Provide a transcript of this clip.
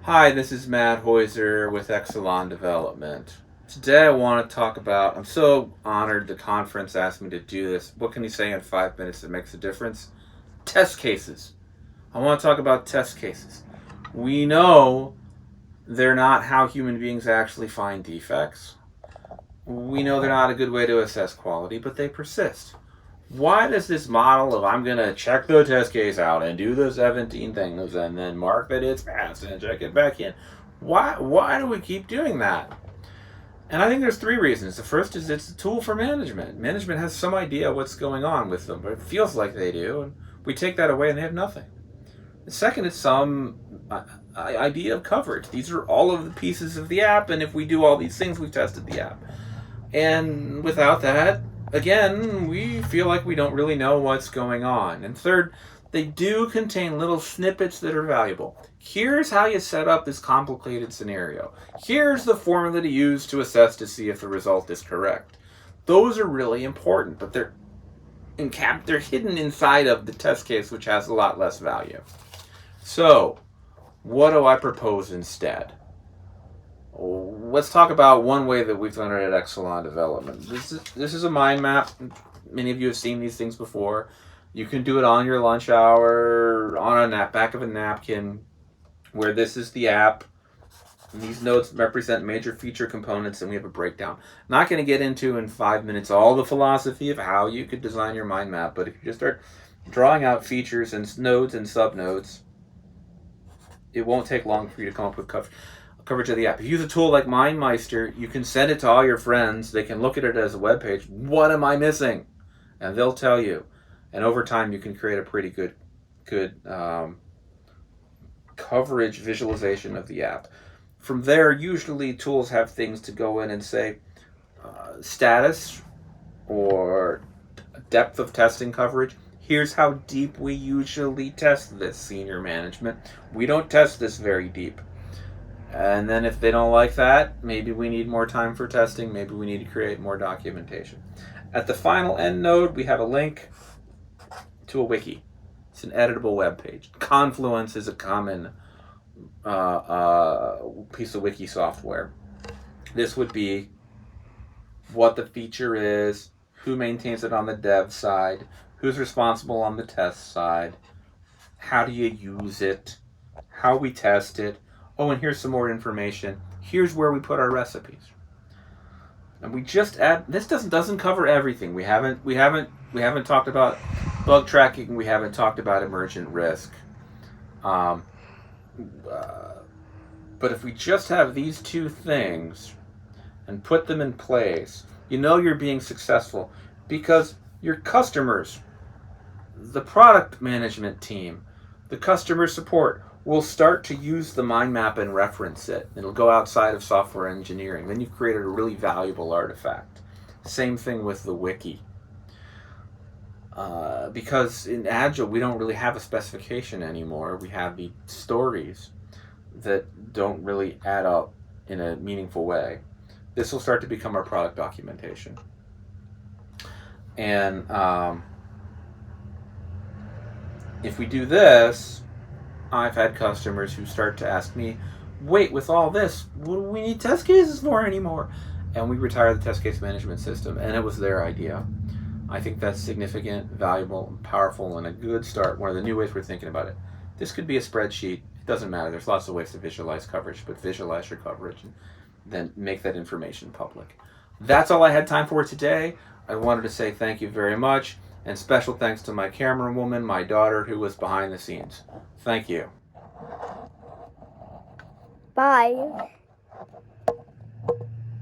Hi, this is Matt Heusser with Exelon Development. Today I want to talk about, I'm so honored the conference asked me to do this. What can you say in 5 minutes that makes a difference? Test cases. I want to talk about test cases. We know they're not how human beings actually find defects. We know they're not a good way to assess quality, but they persist. Why does this model of I'm going to check the test case out and do the 17 things and then mark that it's passed and check it back in? Why do we keep doing that? And I think there's three reasons. The first is it's a tool for management. Management has some idea what's going on with them, but it feels like they do, and we take that away and they have nothing. The second is some idea of coverage. These are all of the pieces of the app, and if we do all these things, we've tested the app. And without that, again, we feel like we don't really know what's going on. And third, they do contain little snippets that are valuable. Here's how you set up this complicated scenario. Here's the formula to use to assess to see if the result is correct. Those are really important, but they're hidden inside of the test case, which has a lot less value. So, what do I propose instead? Let's talk about one way that we've done it at Exelon Development. This is a mind map. Many of you have seen these things before. You can do it on your lunch hour, on a back of a napkin, where this is the app. And these nodes represent major feature components, and we have a breakdown. I'm not going to get into in 5 minutes all the philosophy of how you could design your mind map, but if you just start drawing out features and nodes and subnodes, it won't take long for you to come up with coverage of the app. If you use a tool like MindMeister, you can send it to all your friends. They can look at it as a web page. What am I missing? And they'll tell you. And over time, you can create a pretty good coverage visualization of the app. From there, usually tools have things to go in and say status or depth of testing coverage. Here's how deep we usually test this, senior management. We don't test this very deep. And then if they don't like that, maybe we need more time for testing. Maybe we need to create more documentation. At the final end node, we have a link to a wiki. It's an editable web page. Confluence is a common piece of wiki software. This would be what the feature is, who maintains it on the dev side, who's responsible on the test side, how do you use it, how we test it. Oh, and here's some more information. Here's where we put our recipes. And we just add. This doesn't cover everything. We haven't talked about bug tracking. We haven't talked about emergent risk. But if we just have these two things and put them in place, you know you're being successful because your customers, the product management team, the customer support will start to use the mind map and reference it. It'll go outside of software engineering. Then you've created a really valuable artifact. Same thing with the wiki. Because in Agile, we don't really have a specification anymore. We have the stories that don't really add up in a meaningful way. This will start to become our product documentation. And if we do this, I've had customers who start to ask me, wait, with all this, what do we need test cases for anymore? And we retired the test case management system, and it was their idea. I think that's significant, valuable, powerful, and a good start. One of the new ways we're thinking about it. This could be a spreadsheet. It doesn't matter. There's lots of ways to visualize coverage, but visualize your coverage and then make that information public. That's all I had time for today. I wanted to say thank you very much. And special thanks to my camera woman, my daughter, who was behind the scenes. Thank you. Bye.